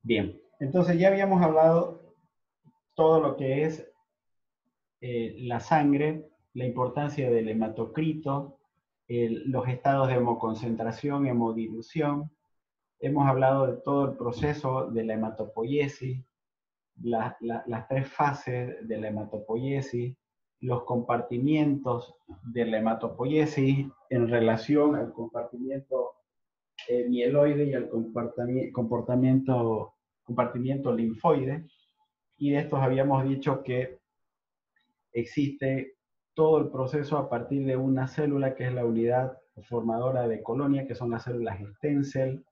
Bien, entonces ya habíamos hablado todo lo que es la sangre, la importancia del hematocrito, los estados de hemoconcentración, hemodilución. Hemos hablado de todo el proceso de la hematopoiesis, las tres fases de la hematopoiesis, los compartimientos de la hematopoiesis en relación al compartimiento mieloide y al compartimiento linfoide. Y de estos habíamos dicho que existe todo el proceso a partir de una célula que es la unidad formadora de colonia, que son las células stem cell,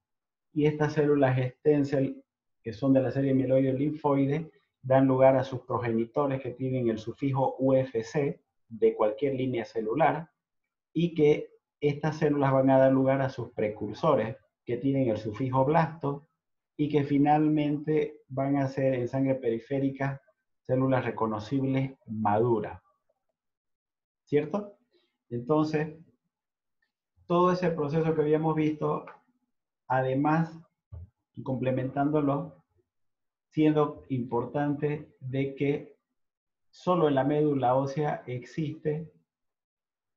y estas células stem cell, que son de la serie mieloide linfoide, dan lugar a sus progenitores que tienen el sufijo UFC de cualquier línea celular, y que estas células van a dar lugar a sus precursores que tienen el sufijo blasto y que finalmente van a ser en sangre periférica células reconocibles maduras. ¿Cierto? Entonces, todo ese proceso que habíamos visto, además, complementándolo, siendo importante de que solo en la médula ósea existe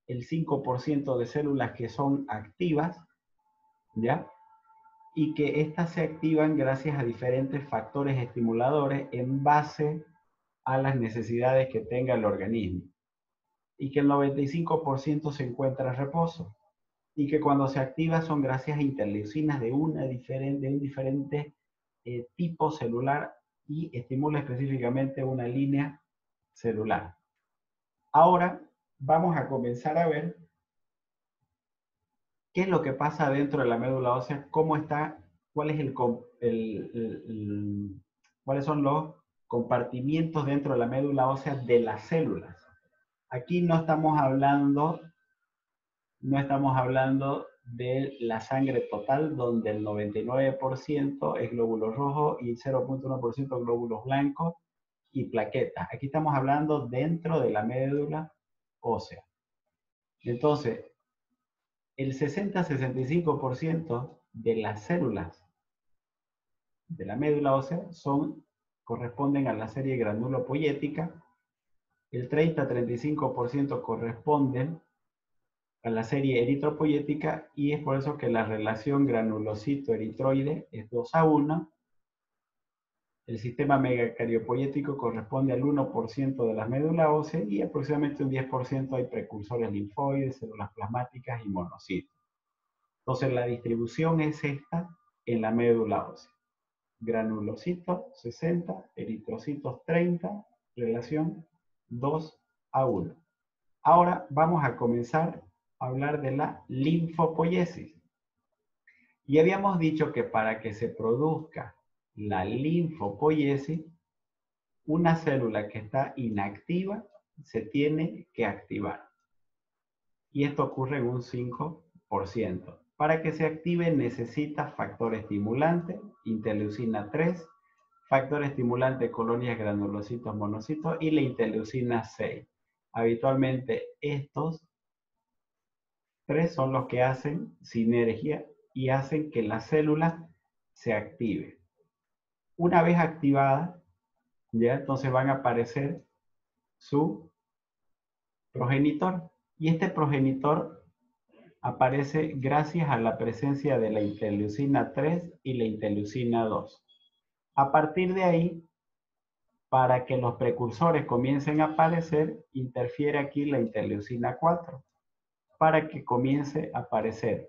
el 5% de células que son activas, ¿ya? Y que éstas se activan gracias a diferentes factores estimuladores en base a las necesidades que tenga el organismo. Y que el 95% se encuentra en reposo. Y que cuando se activa son gracias a interleucinas de un diferente tipo celular y estimula específicamente una línea celular. Ahora vamos a comenzar a ver qué es lo que pasa dentro de la médula ósea, cómo está, cuál es cuáles son los compartimientos dentro de la médula ósea de las células. Aquí no estamos hablando de la sangre total, donde el 99% es glóbulos rojos y 0.1% glóbulos blancos y plaquetas. Aquí estamos hablando dentro de la médula ósea. Entonces, el 60-65% de las células de la médula ósea corresponden a la serie granulopoyética, el 30-35% corresponden a la serie eritropoyética, y es por eso que la relación granulocito-eritroide es 2:1. El sistema megacariopoyético corresponde al 1% de las médulas óseas y aproximadamente un 10% hay precursores linfoides, células plasmáticas y monocitos. Entonces la distribución es esta en la médula ósea. Granulocitos 60, eritrocitos 30, relación 2:1. Ahora vamos a comenzar a hablar de la linfopoiesis. Y habíamos dicho que para que se produzca la linfopoiesis, una célula que está inactiva se tiene que activar. Y esto ocurre en un 5%. Para que se active necesita factor estimulante, interleucina 3, factor estimulante colonias granulocitos monocitos y la interleucina 6. Habitualmente estos tres son los que hacen sinergia y hacen que la célula se active. Una vez activada, ya entonces van a aparecer su progenitor. Y este progenitor aparece gracias a la presencia de la interleucina 3 y la interleucina 2. A partir de ahí, para que los precursores comiencen a aparecer, interfiere aquí la interleucina 4, para que comience a aparecer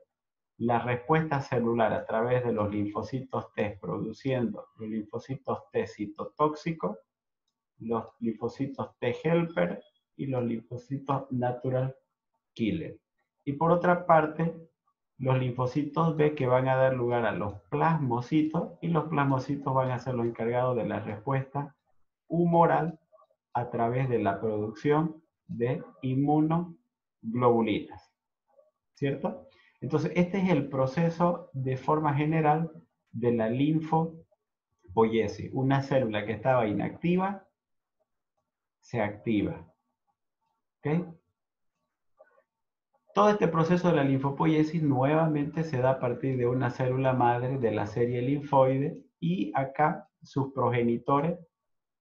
la respuesta celular a través de los linfocitos T, produciendo los linfocitos T citotóxicos, los linfocitos T helper y los linfocitos natural killer. Y por otra parte, los linfocitos B, que van a dar lugar a los plasmocitos, y los plasmocitos van a ser los encargados de la respuesta humoral a través de la producción de inmunoglobulinas. ¿Cierto? Entonces, este es el proceso de forma general de la linfopoiesis. Una célula que estaba inactiva se activa. ¿Ok? Todo este proceso de la linfopoiesis nuevamente se da a partir de una célula madre de la serie linfoide y acá sus progenitores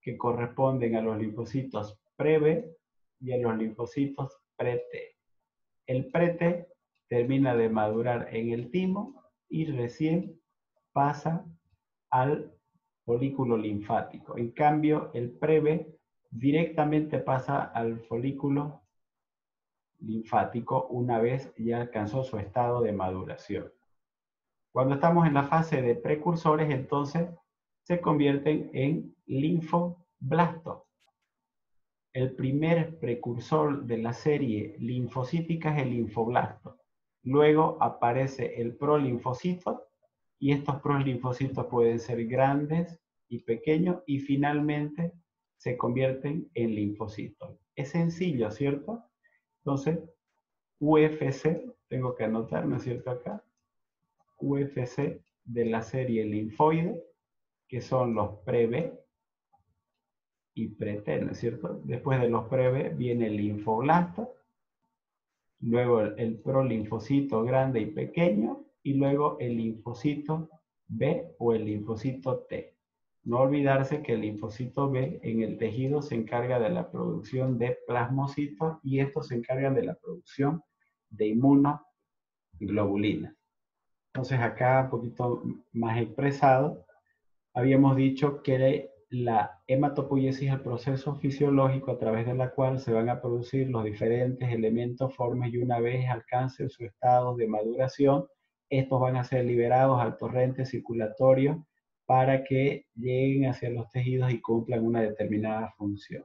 que corresponden a los linfocitos pre-B y a los linfocitos pre-T. El pre-T termina de madurar en el timo y recién pasa al folículo linfático. En cambio, el pre-B directamente pasa al folículo linfático una vez ya alcanzó su estado de maduración. Cuando estamos en la fase de precursores, entonces se convierten en linfoblastos. El primer precursor de la serie linfocítica es el linfoblasto. Luego aparece el prolinfocito y estos prolinfocitos pueden ser grandes y pequeños y finalmente se convierten en linfocitos. Es sencillo, ¿cierto? Entonces, UFC, tengo que anotar, ¿no es cierto acá? UFC de la serie linfoide, que son los pre-B y pre-T, ¿no es cierto? Después de los pre-B viene el linfoblasto, luego el prolinfocito grande y pequeño, y luego el linfocito B o el linfocito T. No olvidarse que el linfocito B en el tejido se encarga de la producción de plasmocitos y estos se encargan de la producción de inmunoglobulinas. Entonces acá un poquito más expresado, habíamos dicho que la hematopoiesis es el proceso fisiológico a través de la cual se van a producir los diferentes elementos formes y una vez alcancen su estado de maduración, estos van a ser liberados al torrente circulatorio para que lleguen hacia los tejidos y cumplan una determinada función.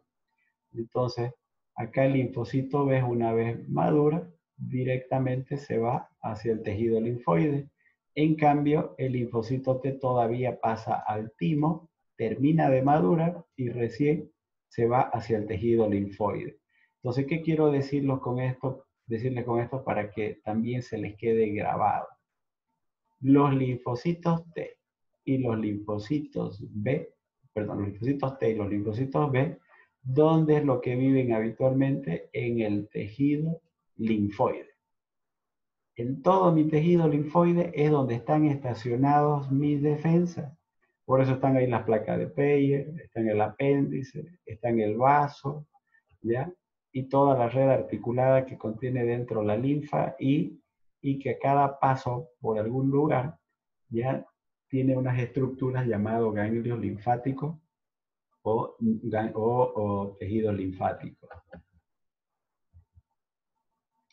Entonces, acá el linfocito B, una vez madura, directamente se va hacia el tejido linfoide. En cambio, el linfocito T todavía pasa al timo, termina de madurar y recién se va hacia el tejido linfoide. Entonces, ¿qué quiero decirles con esto para que también se les quede grabado? Los linfocitos T y los linfocitos B, perdón, los linfocitos T y los linfocitos B, ¿dónde es lo que viven habitualmente? En el tejido linfoide. En todo mi tejido linfoide es donde están estacionados mis defensas. Por eso están ahí las placas de Peyer, está en el apéndice, está en el vaso, ¿ya? Y toda la red articulada que contiene dentro la linfa y que a cada paso por algún lugar, ¿ya? Tiene unas estructuras llamadas ganglios linfáticos o tejido linfático.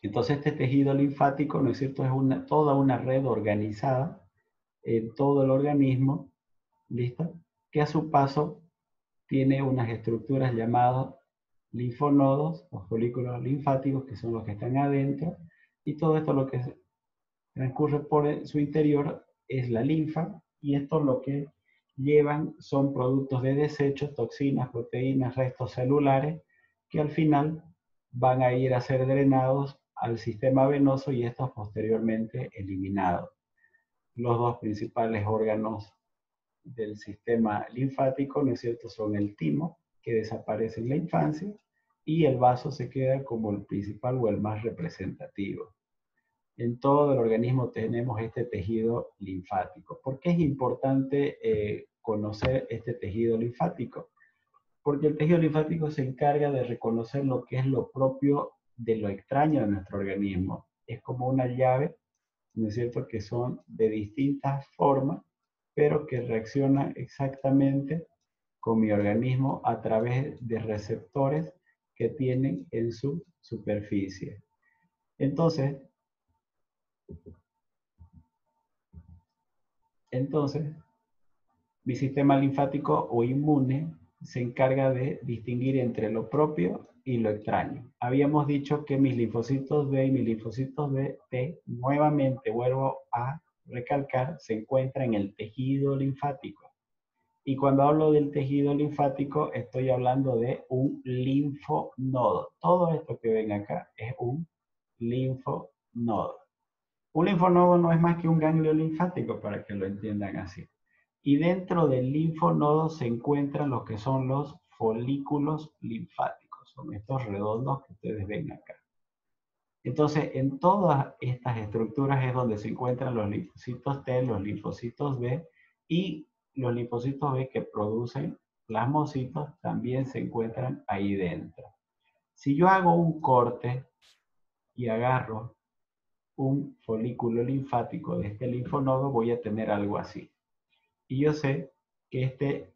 Entonces este tejido linfático, ¿no es cierto?, es toda una red organizada en todo el organismo, ¿listo? Que a su paso tiene unas estructuras llamadas linfonodos o folículos linfáticos, que son los que están adentro, y todo esto lo que transcurre por su interior es la linfa, y esto lo que llevan son productos de desecho, toxinas, proteínas, restos celulares, que al final van a ir a ser drenados al sistema venoso y estos posteriormente eliminados. Los dos principales órganos del sistema linfático, ¿no es cierto?, son el timo, que desaparece en la infancia, y el vaso se queda como el principal o el más representativo. En todo el organismo tenemos este tejido linfático. ¿Por qué es importante conocer este tejido linfático? Porque el tejido linfático se encarga de reconocer lo que es lo propio de lo extraño de nuestro organismo. Es como una llave, ¿no es cierto?, que son de distintas formas, pero que reaccionan exactamente con mi organismo a través de receptores que tienen en su superficie. Entonces, mi sistema linfático o inmune se encarga de distinguir entre lo propio y lo extraño. Habíamos dicho que mis linfocitos B y mis linfocitos T, nuevamente vuelvo a recalcar, se encuentran en el tejido linfático. Y cuando hablo del tejido linfático, estoy hablando de un linfonodo. Todo esto que ven acá es un linfonodo. Un linfonodo no es más que un ganglio linfático, para que lo entiendan así. Y dentro del linfonodo se encuentran lo que son los folículos linfáticos. Son estos redondos que ustedes ven acá. Entonces, en todas estas estructuras es donde se encuentran los linfocitos T, los linfocitos B, y los linfocitos B que producen plasmocitos también se encuentran ahí dentro. Si yo hago un corte y agarro un folículo linfático de este linfonodo, voy a tener algo así. Y yo sé que este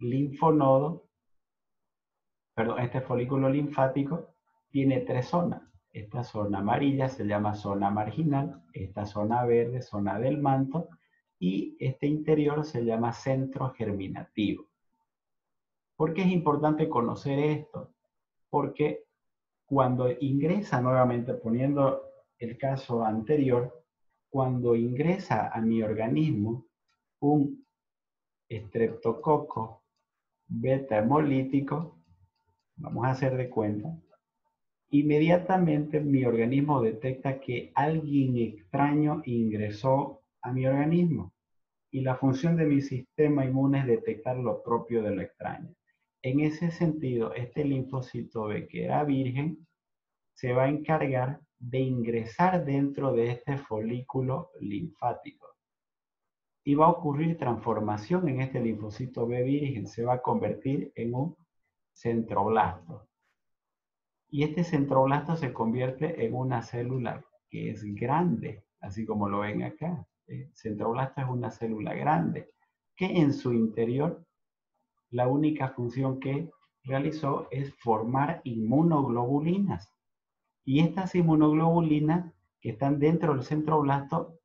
folículo linfático tiene tres zonas. Esta zona amarilla se llama zona marginal, esta zona verde, zona del manto, y este interior se llama centro germinativo. ¿Por qué es importante conocer esto? Porque cuando ingresa, nuevamente poniendo el caso anterior, cuando ingresa a mi organismo un estreptococo beta hemolítico, vamos a hacer de cuenta, inmediatamente mi organismo detecta que alguien extraño ingresó a mi organismo. Y la función de mi sistema inmune es detectar lo propio de lo extraño. En ese sentido, este linfocito B que era virgen se va a encargar de ingresar dentro de este folículo linfático. Y va a ocurrir transformación en este linfocito B virgen, se va a convertir en un centroblasto. Y este centroblasto se convierte en una célula que es grande, así como lo ven acá. El centroblasto es una célula grande, que en su interior la única función que realizó es formar inmunoglobulinas. Y estas inmunoglobulinas que están dentro del centroblasto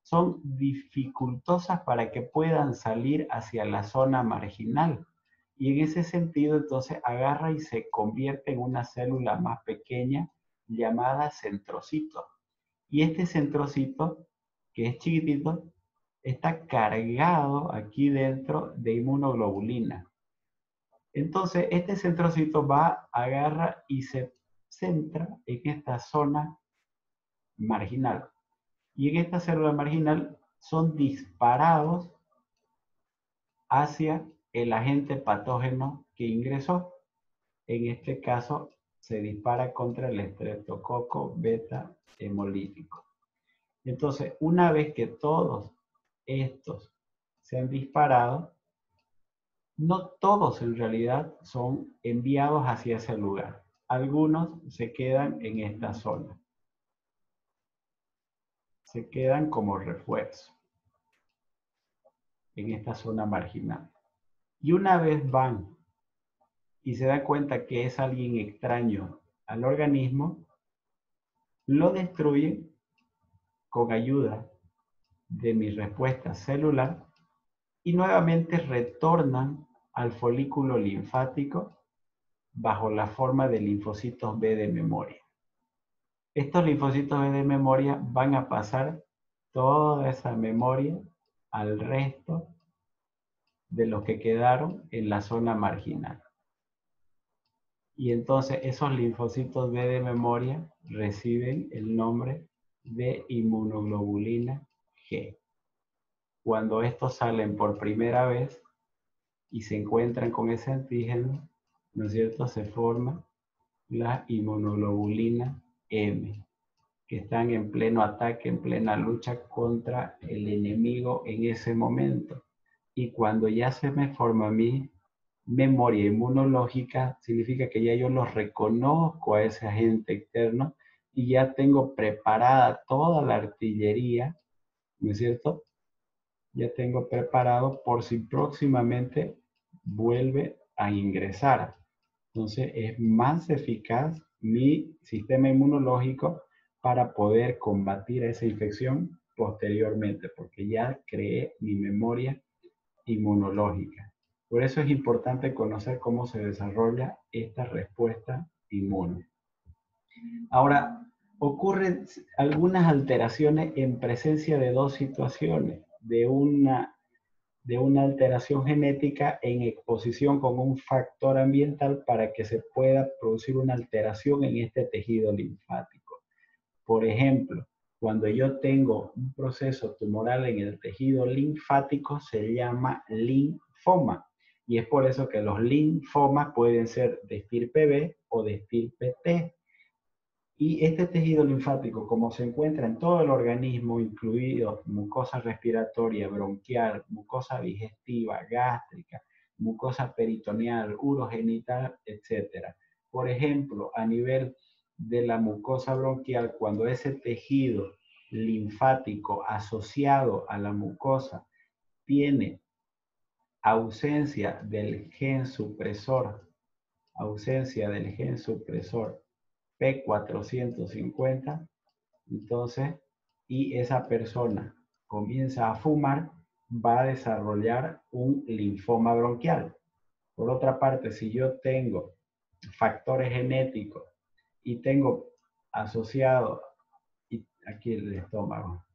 son dificultosas para que puedan salir hacia la zona marginal. Y en ese sentido, entonces, agarra y se convierte en una célula más pequeña llamada centrocito. Y este centrocito, que es chiquitito, está cargado aquí dentro de inmunoglobulina. Entonces, este centrocito va, agarra y se centra en esta zona marginal. Y en esta célula marginal son disparados hacia el agente patógeno que ingresó. En este caso, se dispara contra el estreptococo beta hemolítico. Entonces, una vez que todos estos se han disparado, no todos en realidad son enviados hacia ese lugar. Algunos se quedan en esta zona. Se quedan como refuerzo en esta zona marginal. Y una vez van y se da cuenta que es alguien extraño al organismo, lo destruyen con ayuda de mi respuesta celular y nuevamente retornan al folículo linfático bajo la forma de linfocitos B de memoria. Estos linfocitos B de memoria van a pasar toda esa memoria al resto de los que quedaron en la zona marginal. Y entonces esos linfocitos B de memoria reciben el nombre de inmunoglobulina G. Cuando estos salen por primera vez y se encuentran con ese antígeno, ¿no es cierto?, se forma la inmunoglobulina M, que están en pleno ataque, en plena lucha contra el enemigo en ese momento. Y cuando ya se me forma mi memoria inmunológica, significa que ya yo los reconozco a ese agente externo y ya tengo preparada toda la artillería, ¿no es cierto? Ya tengo preparado por si próximamente vuelve a ingresar. Entonces es más eficaz mi sistema inmunológico para poder combatir esa infección posteriormente, porque ya creé mi memoria inmunológica. Por eso es importante conocer cómo se desarrolla esta respuesta inmune. Ahora, ocurren algunas alteraciones en presencia de dos situaciones, de una alteración genética en exposición con un factor ambiental para que se pueda producir una alteración en este tejido linfático. Por ejemplo, cuando yo tengo un proceso tumoral en el tejido linfático, se llama linfoma. Y es por eso que los linfomas pueden ser de estirpe B o de estirpe T. Y este tejido linfático, como se encuentra en todo el organismo, incluido mucosa respiratoria, bronquial, mucosa digestiva, gástrica, mucosa peritoneal, urogenital, etc. Por ejemplo, a nivel de la mucosa bronquial, cuando ese tejido linfático asociado a la mucosa tiene ausencia del gen supresor P450, entonces, y esa persona comienza a fumar, va a desarrollar un linfoma bronquial. Por otra parte, si yo tengo factores genéticos y tengo asociado aquí el estómago,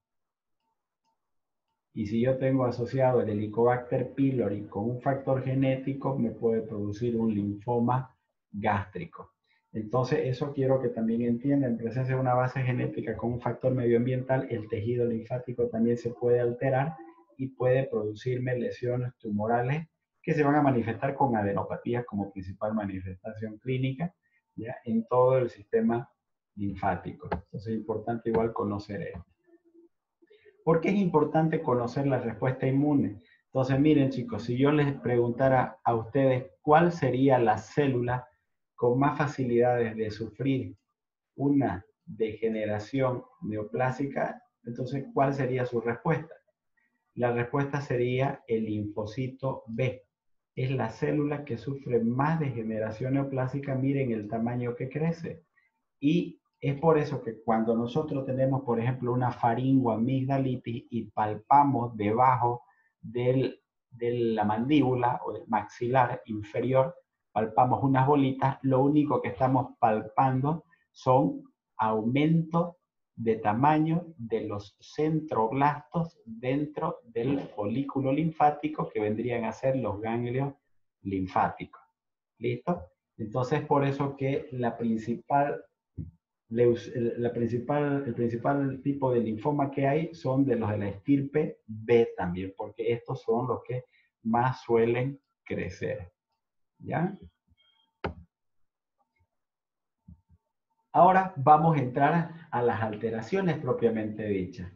y si yo tengo asociado el Helicobacter pylori con un factor genético, me puede producir un linfoma gástrico. Entonces, eso quiero que también entiendan. En presencia de una base genética con un factor medioambiental, el tejido linfático también se puede alterar y puede producirme lesiones tumorales que se van a manifestar con adenopatías como principal manifestación clínica, ¿ya? En todo el sistema linfático. Entonces, es importante igual conocer esto. ¿Por qué es importante conocer la respuesta inmune? Entonces, miren chicos, si yo les preguntara a ustedes cuál sería la célula con más facilidades de sufrir una degeneración neoplásica, entonces, ¿cuál sería su respuesta? La respuesta sería el linfocito B. Es la célula que sufre más degeneración neoplásica, miren el tamaño que crece. Y es por eso que cuando nosotros tenemos, por ejemplo, una faringoamigdalitis y palpamos debajo de la mandíbula o del maxilar inferior, palpamos unas bolitas, lo único que estamos palpando son aumento de tamaño de los centroblastos dentro del folículo linfático que vendrían a ser los ganglios linfáticos. ¿Listo? Entonces, por eso que el principal tipo de linfoma que hay son de los de la estirpe B también, porque estos son los que más suelen crecer. ¿Ya? Ahora vamos a entrar a las alteraciones propiamente dichas.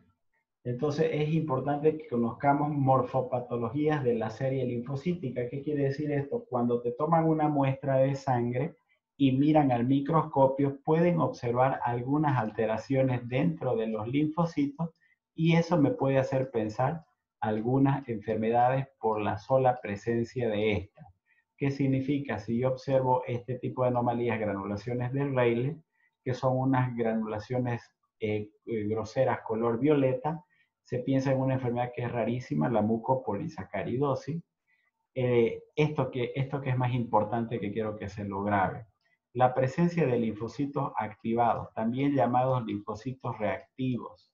Entonces es importante que conozcamos morfopatologías de la serie linfocítica. ¿Qué quiere decir esto? Cuando te toman una muestra de sangre y miran al microscopio, pueden observar algunas alteraciones dentro de los linfocitos y eso me puede hacer pensar algunas enfermedades por la sola presencia de estas. ¿Qué significa? Si yo observo este tipo de anomalías, granulaciones de Rayleigh, que son unas granulaciones groseras color violeta, se piensa en una enfermedad que es rarísima, la mucopolisacaridosis. Esto que es más importante que quiero que se lo grabe. La presencia de linfocitos activados, también llamados linfocitos reactivos.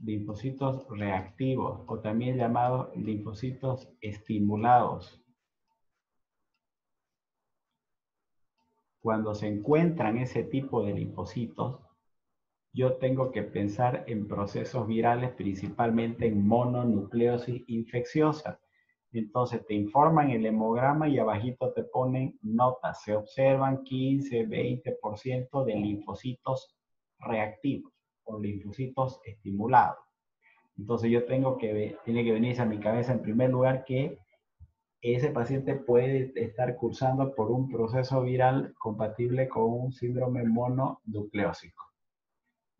Linfocitos reactivos o también llamados linfocitos estimulados. Cuando se encuentran ese tipo de linfocitos, yo tengo que pensar en procesos virales, principalmente en mononucleosis infecciosa. Entonces te informan el hemograma y abajito te ponen notas. Se observan 15-20% de linfocitos reactivos o linfocitos estimulados. Entonces yo tiene que venirse a mi cabeza en primer lugar que ese paciente puede estar cursando por un proceso viral compatible con un síndrome mononucleósico.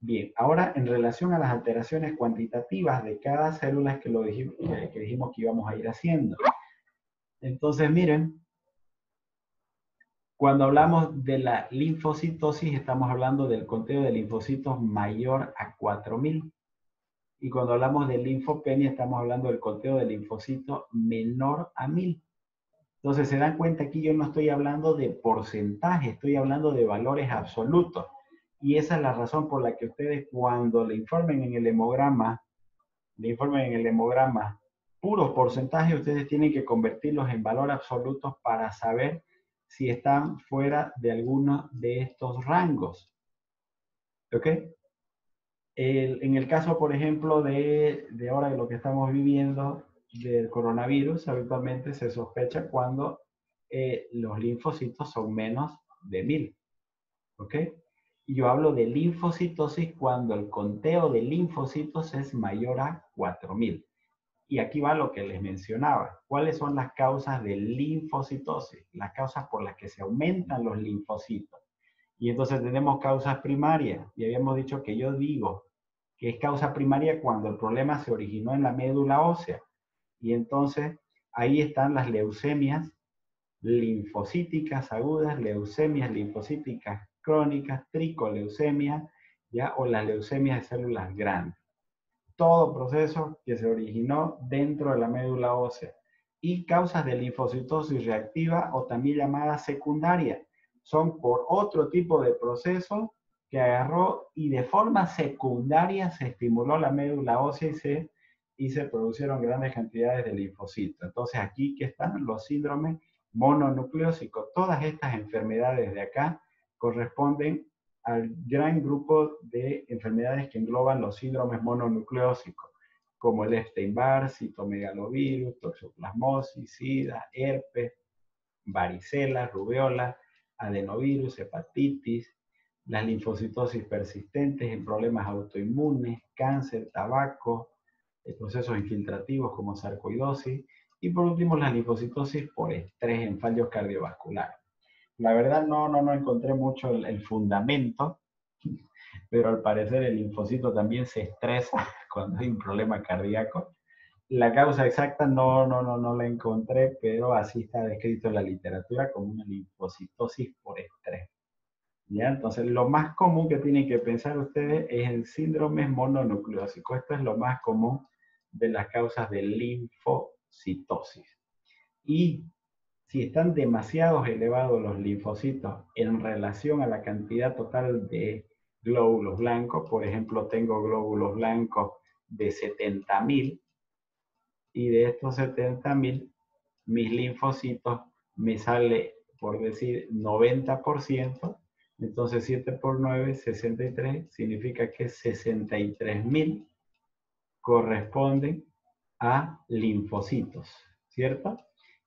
Bien, ahora en relación a las alteraciones cuantitativas de cada célula es que dijimos que íbamos a ir haciendo. Entonces, miren, cuando hablamos de la linfocitosis, estamos hablando del conteo de linfocitos mayor a 4000. Y cuando hablamos de linfopenia, estamos hablando del conteo de linfocitos menor a 1000. Entonces, se dan cuenta aquí yo no estoy hablando de porcentaje, estoy hablando de valores absolutos. Y esa es la razón por la que ustedes cuando le informen en el hemograma, puros porcentajes, ustedes tienen que convertirlos en valores absolutos para saber si están fuera de alguno de estos rangos. ¿Ok? En el caso, por ejemplo, de ahora de lo que estamos viviendo del coronavirus, habitualmente se sospecha cuando los linfocitos son menos de 1000. ¿ok? Y yo hablo de linfocitosis cuando el conteo de linfocitos es mayor a 4000. Y aquí va lo que les mencionaba. ¿Cuáles son las causas de linfocitosis? Las causas por las que se aumentan los linfocitos. Y entonces tenemos causas primarias. Y habíamos dicho que yo digo que es causa primaria cuando el problema se originó en la médula ósea. Y entonces ahí están las leucemias linfocíticas agudas, leucemias linfocíticas crónicas, tricoleucemia, ¿ya? O las leucemias de células grandes. Todo proceso que se originó dentro de la médula ósea. Y causas de linfocitosis reactiva o también llamada secundaria. Son por otro tipo de proceso que agarró y de forma secundaria se estimuló la médula ósea y se producieron grandes cantidades de linfocitos. Entonces aquí que están los síndromes mononucleósicos. Todas estas enfermedades de acá corresponden al gran grupo de enfermedades que engloban los síndromes mononucleósicos, como el Epstein-Barr, citomegalovirus, toxoplasmosis, sida, herpes, varicela, rubiola, adenovirus, hepatitis, las linfocitosis persistentes en problemas autoinmunes, cáncer, tabaco, procesos infiltrativos como sarcoidosis, y por último las linfocitosis por estrés en fallos cardiovasculares. La verdad no encontré mucho el fundamento, pero al parecer el linfocito también se estresa cuando hay un problema cardíaco. La causa exacta no la encontré, pero así está descrito en la literatura como una linfocitosis por estrés. ¿Ya? Entonces, lo más común que tienen que pensar ustedes es el síndrome mononucleósico. Esto es lo más común de las causas de linfocitosis. Y si están demasiado elevados los linfocitos en relación a la cantidad total de glóbulos blancos, por ejemplo, tengo glóbulos blancos de 70.000 y de estos 70.000, mis linfocitos me sale, por decir, 90%, entonces 7 por 9, 63, significa que 63.000 corresponden a linfocitos, ¿cierto?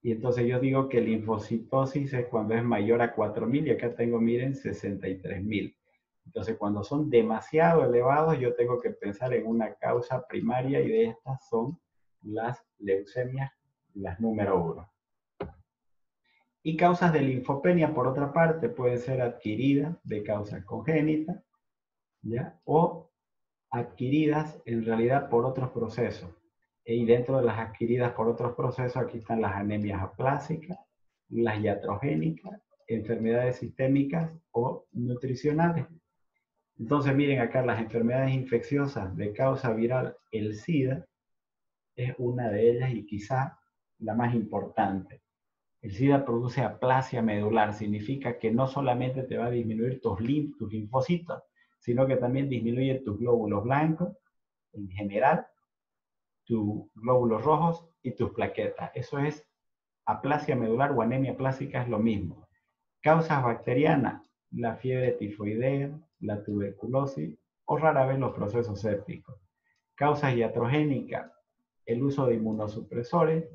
Y entonces yo digo que linfocitosis es cuando es mayor a 4.000 y acá tengo, miren, 63.000. Entonces cuando son demasiado elevados yo tengo que pensar en una causa primaria y de estas son las leucemias, las número 1. Y causas de linfopenia, por otra parte, pueden ser adquiridas de causa congénita, ¿ya? O adquiridas en realidad por otros procesos. Y dentro de las adquiridas por otros procesos, aquí están las anemias aplásicas, las iatrogénicas, enfermedades sistémicas o nutricionales. Entonces, miren acá, las enfermedades infecciosas de causa viral, el SIDA es una de ellas y quizá la más importante. El SIDA produce aplasia medular, significa que no solamente te va a disminuir tus linfocitos, sino que también disminuye tus glóbulos blancos en general, tus glóbulos rojos y tus plaquetas. Eso es aplasia medular o anemia plástica, es lo mismo. Causas bacterianas, la fiebre tifoidea, la tuberculosis o rara vez los procesos sépticos. Causas iatrogénicas, el uso de inmunosupresores,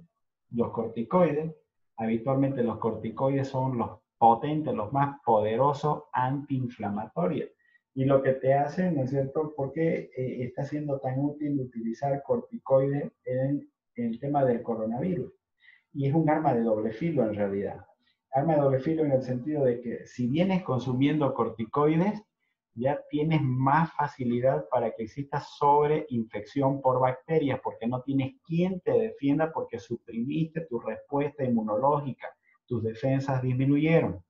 los corticoides. Habitualmente los corticoides son los potentes, los más poderosos antiinflamatorios. Y lo que te hace, ¿no es cierto?, ¿por qué está siendo tan útil utilizar corticoides en el tema del coronavirus? Y es un arma de doble filo en realidad. Arma de doble filo en el sentido de que si vienes consumiendo corticoides, ya tienes más facilidad para que exista sobreinfección por bacterias, porque no tienes quien te defienda porque suprimiste tu respuesta inmunológica, tus defensas disminuyeron.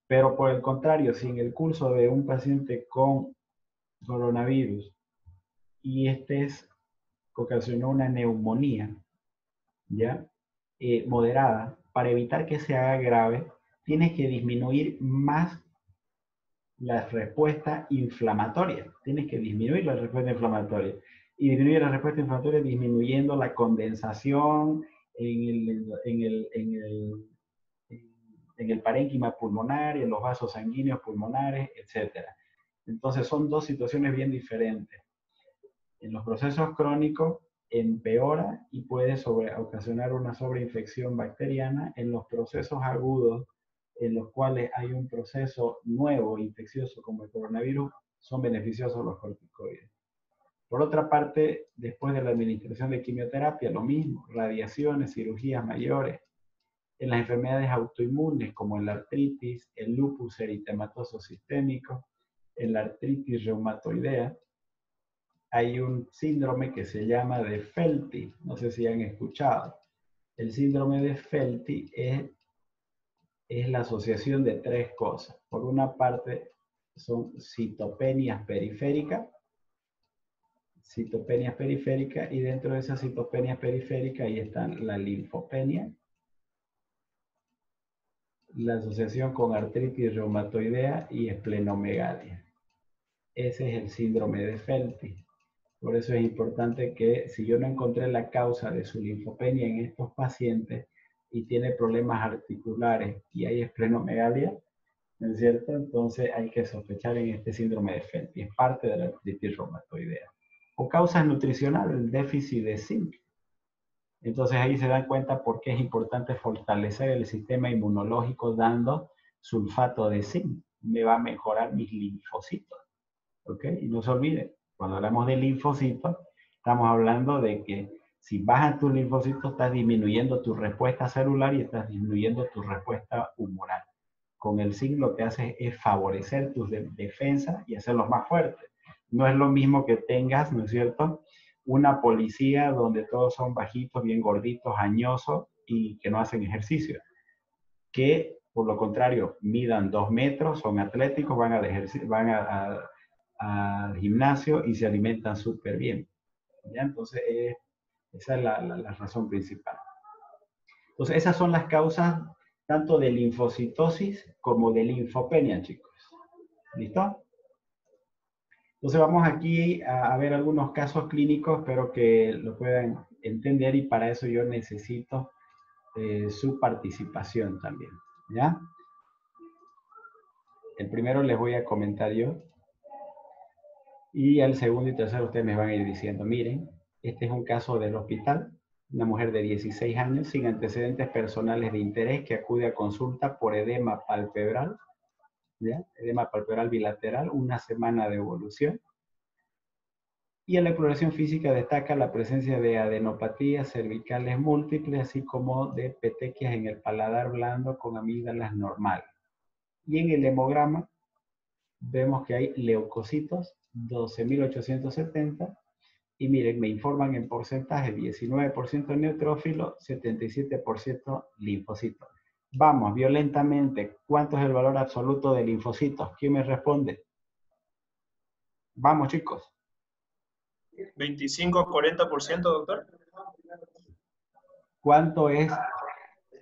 Pero por el contrario, si en el curso de un paciente con coronavirus y ocasionó una neumonía, ¿ya? Moderada, para evitar que se haga grave, tienes que disminuir más la respuesta inflamatoria. Tienes que disminuir la respuesta inflamatoria. Y disminuir la respuesta inflamatoria disminuyendo la condensación en el parénquima pulmonar y en los vasos sanguíneos pulmonares, etc. Entonces son dos situaciones bien diferentes. En los procesos crónicos empeora y puede ocasionar una sobreinfección bacteriana. En los procesos agudos en los cuales hay un proceso nuevo, infeccioso como el coronavirus, son beneficiosos los corticoides. Por otra parte, después de la administración de quimioterapia, lo mismo, radiaciones, cirugías mayores. En las enfermedades autoinmunes como en la artritis, el lupus eritematoso sistémico, en la artritis reumatoidea, hay un síndrome que se llama de Felty, no sé si han escuchado. El síndrome de Felty es la asociación de tres cosas. Por una parte, son citopenias periféricas, y dentro de esas citopenias periféricas ahí están la linfopenia, la asociación con artritis reumatoidea y esplenomegalia. Ese es el síndrome de Felty. Por eso es importante que si yo no encontré la causa de su linfopenia en estos pacientes y tiene problemas articulares y hay esplenomegalia, ¿no es cierto? Entonces hay que sospechar en este síndrome de Felty. Es parte de la artritis reumatoidea. O causas nutricionales, el déficit de zinc. Entonces ahí se dan cuenta por qué es importante fortalecer el sistema inmunológico dando sulfato de zinc. Me va a mejorar mis linfocitos. ¿Ok? Y no se olviden, cuando hablamos de linfocitos, estamos hablando de que si bajan tus linfocitos, estás disminuyendo tu respuesta celular y estás disminuyendo tu respuesta humoral. Con el zinc lo que hace es favorecer tus defensas y hacerlos más fuertes. No es lo mismo que tengas, ¿no es cierto?, una policía donde todos son bajitos, bien gorditos, añosos y que no hacen ejercicio. Que, por lo contrario, midan 2 metros, son atléticos, van al gimnasio y se alimentan súper bien. ¿Ya? Entonces, esa es la razón principal. Entonces, esas son las causas tanto de linfocitosis como de linfopenia, chicos. ¿Listo? Entonces vamos aquí a ver algunos casos clínicos, espero que lo puedan entender y para eso yo necesito su participación también, ¿ya? El primero les voy a comentar yo y al segundo y tercero ustedes me van a ir diciendo, miren, este es un caso del hospital, una mujer de 16 años sin antecedentes personales de interés que acude a consulta por edema palpebral, ¿ya? Edema palpebral bilateral, una semana de evolución. Y en la exploración física destaca la presencia de adenopatías cervicales múltiples, así como de petequias en el paladar blando con amígdalas normales. Y en el hemograma vemos que hay leucocitos, 12.870, y miren, me informan en porcentaje, 19% neutrófilo, 77% linfocitos. Vamos, violentamente, ¿cuánto es el valor absoluto de linfocitos? ¿Quién me responde? Vamos, chicos. 25-40%, doctor. ¿Cuánto es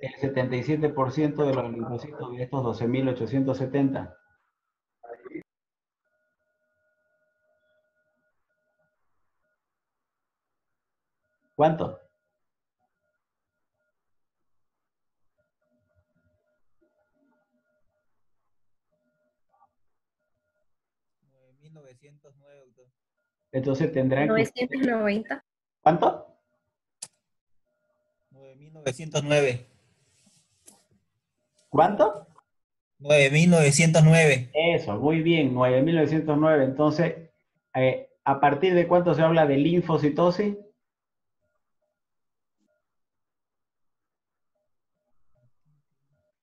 el 77% de los linfocitos de estos 12.870? ¿Cuánto? Doctor. Entonces tendrán 990. ¿Cuánto? 9.909. ¿Cuánto? 9.909. Eso, muy bien, 9.909. Entonces, ¿a partir de cuánto se habla de linfocitosis?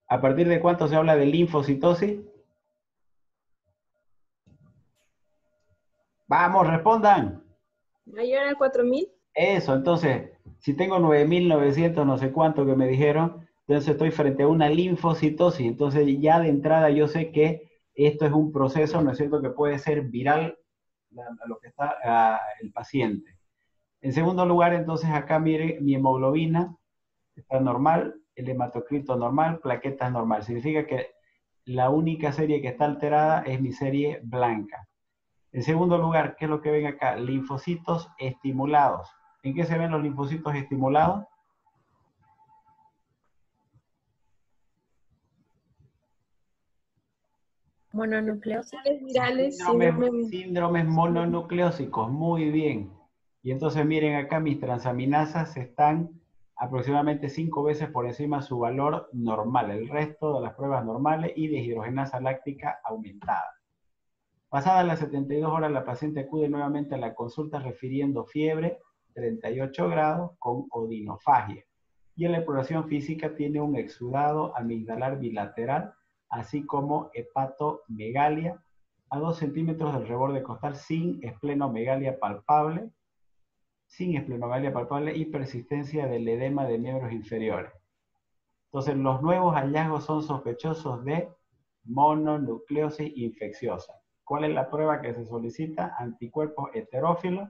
¿A partir de cuánto se habla de linfocitosis? Vamos, respondan. Mayor a 4.000. Eso, entonces, si tengo 9.900, no sé cuánto que me dijeron, entonces estoy frente a una linfocitosis. Entonces, ya de entrada yo sé que esto es un proceso, ¿no es cierto?, que puede ser viral a lo que está el paciente. En segundo lugar, entonces, acá mire, mi hemoglobina está normal, el hematocrito normal, plaquetas normal. Significa que la única serie que está alterada es mi serie blanca. En segundo lugar, ¿qué es lo que ven acá? Linfocitos estimulados. ¿En qué se ven los linfocitos estimulados? Mononucleóticos. Virales, Síndromes mononucleósicos, muy bien. Y entonces miren acá, mis transaminasas se están aproximadamente 5 veces por encima de su valor normal, el resto de las pruebas normales y deshidrogenasa láctica aumentada. Pasadas las 72 horas, la paciente acude nuevamente a la consulta refiriendo fiebre, 38 grados, con odinofagia. Y en la exploración física tiene un exudado amigdalar bilateral, así como hepatomegalia a 2 centímetros del reborde costal sin esplenomegalia palpable, y persistencia del edema de miembros inferiores. Entonces, los nuevos hallazgos son sospechosos de mononucleosis infecciosa. ¿Cuál es la prueba que se solicita? Anticuerpos heterófilos,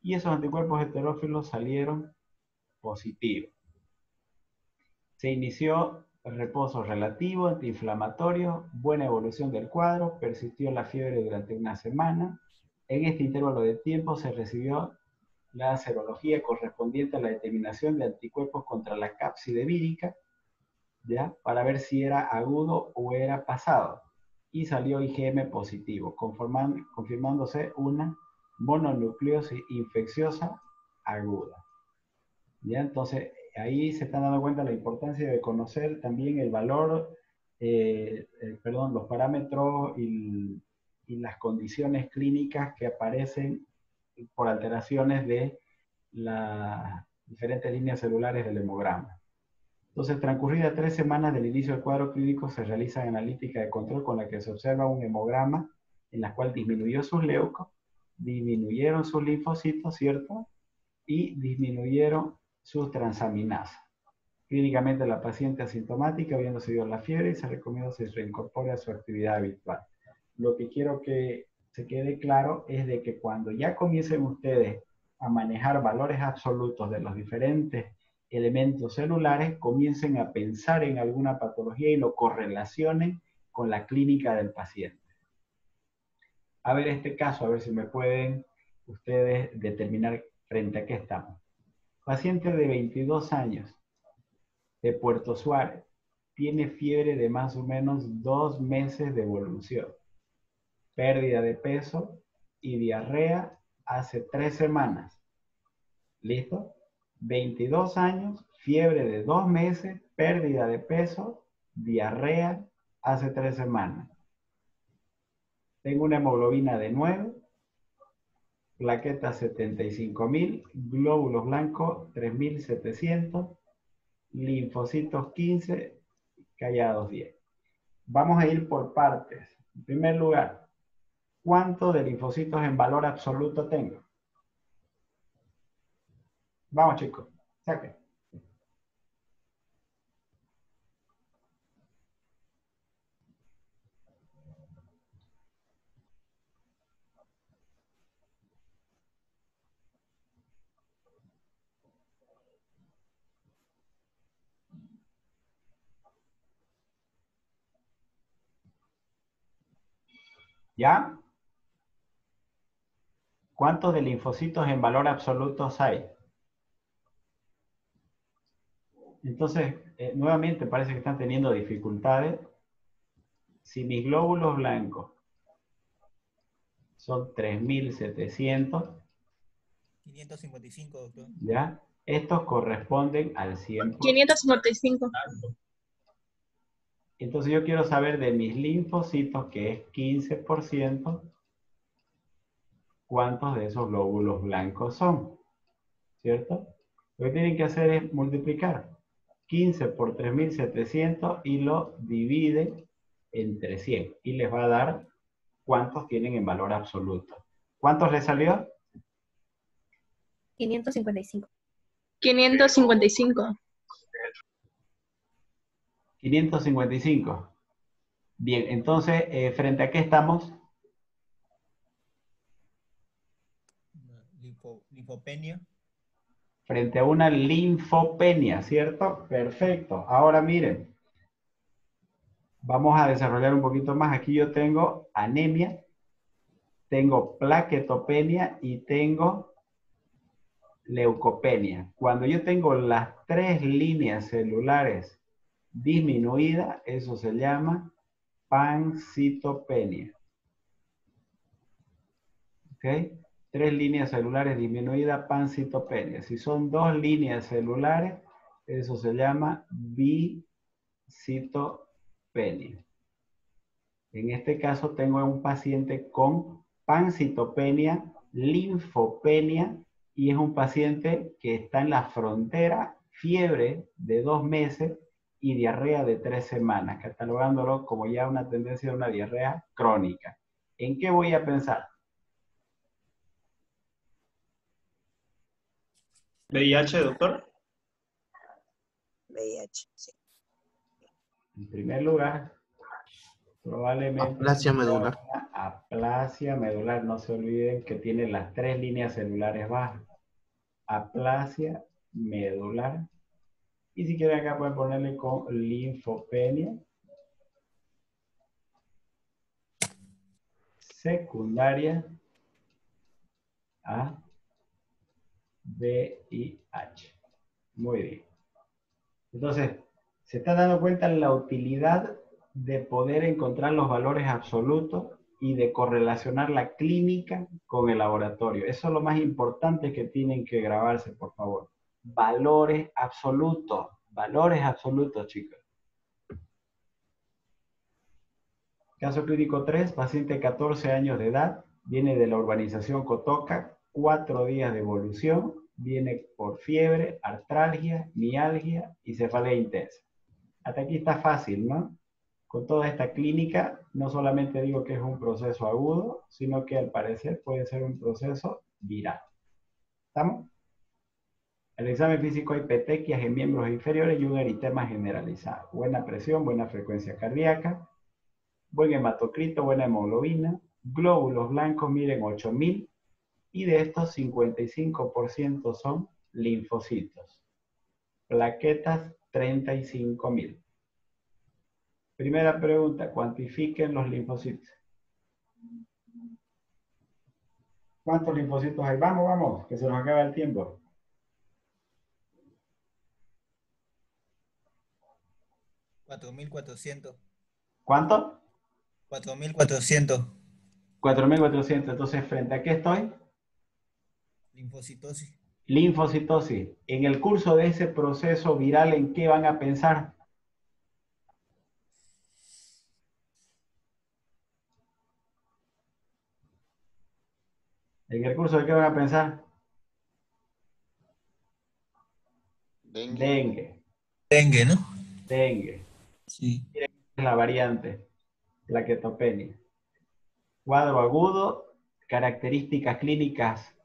y esos anticuerpos heterófilos salieron positivos. Se inició reposo relativo, antiinflamatorio, buena evolución del cuadro, persistió la fiebre durante una semana. En este intervalo de tiempo se recibió la serología correspondiente a la determinación de anticuerpos contra la cápside vírica, ¿ya? Para ver si era agudo o era pasado. Y salió IgM positivo, confirmándose una mononucleosis infecciosa aguda. ¿Ya? Entonces, ahí se están dando cuenta de la importancia de conocer también el valor, los parámetros y las condiciones clínicas que aparecen por alteraciones de las diferentes líneas celulares del hemograma. Entonces, transcurridas 3 semanas del inicio del cuadro clínico, se realiza analítica de control con la que se observa un hemograma en la cual disminuyó sus leucos, disminuyeron sus linfocitos, ¿cierto? Y disminuyeron sus transaminasas. Clínicamente, la paciente asintomática, habiéndose ido la fiebre, y se recomienda que se reincorpore a su actividad habitual. Lo que quiero que se quede claro es de que cuando ya comiencen ustedes a manejar valores absolutos de los diferentes elementos celulares, comiencen a pensar en alguna patología y lo correlacionen con la clínica del paciente. A ver este caso, a ver si me pueden ustedes determinar frente a qué estamos. Paciente de 22 años, de Puerto Suárez, tiene fiebre de más o menos 2 meses de evolución, pérdida de peso y diarrea hace 3 semanas. ¿Listo? 22 años, fiebre de 2 meses, pérdida de peso, diarrea hace 3 semanas. Tengo una hemoglobina de 9, plaquetas 75.000, glóbulos blancos 3.700, linfocitos 15, callados 10. Vamos a ir por partes. En primer lugar, ¿cuánto de linfocitos en valor absoluto tengo? Vamos, chicos, saquen. ¿Ya? ¿Cuántos de linfocitos en valor absoluto hay? Entonces, nuevamente parece que están teniendo dificultades. Si mis glóbulos blancos son 3.700, 555, doctor. ¿ya? Estos corresponden al 100%. 555. Entonces yo quiero saber de mis linfocitos, que es 15%, cuántos de esos glóbulos blancos son, ¿cierto? Lo que tienen que hacer es multiplicar 15 por 3.700 y lo divide entre 100 y les va a dar cuántos tienen en valor absoluto. ¿Cuántos les salió? 555. 555. 555. Bien, entonces, ¿frente a qué estamos? Linfopenia. Frente a una linfopenia, ¿cierto? Perfecto. Ahora miren, vamos a desarrollar un poquito más. Aquí yo tengo anemia, tengo plaquetopenia y tengo leucopenia. Cuando yo tengo las 3 líneas celulares disminuidas, eso se llama pancitopenia. ¿Ok? 3 líneas celulares disminuidas, pancitopenia. Si son 2 líneas celulares, Eso se llama bicitopenia. En este caso tengo un paciente con pancitopenia, linfopenia, y es un paciente que está en la frontera, fiebre de 2 meses y diarrea de 3 semanas, catalogándolo como ya una tendencia de una diarrea crónica. ¿En qué voy a pensar? VIH, doctor. VIH, sí. En primer lugar, probablemente Aplasia medular. una aplasia medular. No se olviden que tiene las 3 líneas celulares bajas. Aplasia medular. Y si quieren acá pueden ponerle con linfopenia secundaria a VIH. Muy bien. Entonces, se está dando cuenta la utilidad de poder encontrar los valores absolutos y de correlacionar la clínica con el laboratorio. Eso es lo más importante que tienen que grabarse, por favor. Valores absolutos, chicos. Caso clínico 3, paciente 14 años de edad, viene de la urbanización Cotoca, 4 días de evolución, viene por fiebre, artralgia, mialgia y cefalea intensa. Hasta aquí está fácil, ¿no? Con toda esta clínica, no solamente digo que es un proceso agudo, sino que al parecer puede ser un proceso viral. ¿Estamos? El examen físico hay petequias en miembros inferiores y un eritema generalizado. Buena presión, buena frecuencia cardíaca, buen hematocrito, buena hemoglobina, glóbulos blancos miden 8000 y de estos 55% son linfocitos. Plaquetas 35.000. Primera pregunta, cuantifiquen los linfocitos. ¿Cuántos linfocitos hay? Vamos, vamos, que se nos acaba el tiempo. $4,400. ¿Cuánto? 4,400. 4.400. Entonces, ¿frente a qué estoy? Linfocitosis. Linfocitosis. En el curso de ese proceso viral, ¿en qué van a pensar? ¿En el curso de qué van a pensar? Dengue. Dengue, ¿no? Dengue. Sí. Es la variante, plaquetopenia. Cuadro agudo, características clínicas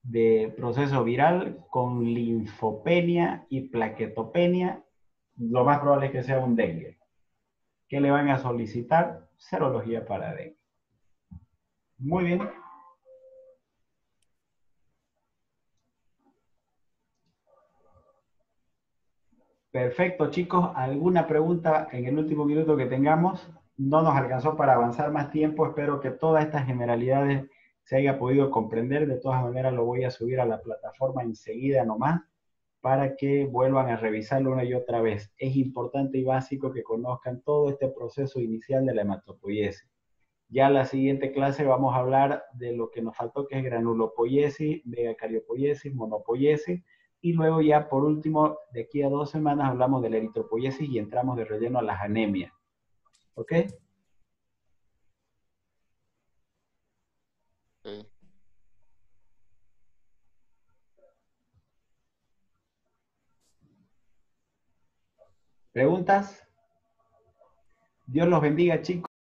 de proceso viral con linfopenia y plaquetopenia. Lo más probable es que sea un dengue. ¿Qué le van a solicitar? Serología para dengue. Muy bien. Perfecto, chicos. ¿Alguna pregunta en el último minuto que tengamos? No nos alcanzó para avanzar más tiempo. Espero que todas estas generalidades se haya podido comprender. De todas maneras, lo voy a subir a la plataforma enseguida nomás para que vuelvan a revisarlo una y otra vez. Es importante y básico que conozcan todo este proceso inicial de la hematopoiesis. Ya en la siguiente clase vamos a hablar de lo que nos faltó, que es granulopoiesis, megacariopoiesis, monopoiesis, y luego ya por último, de aquí a 2 semanas hablamos de la eritropoiesis y entramos de relleno a las anemias. ¿Ok? ¿Preguntas? Dios los bendiga, chicos.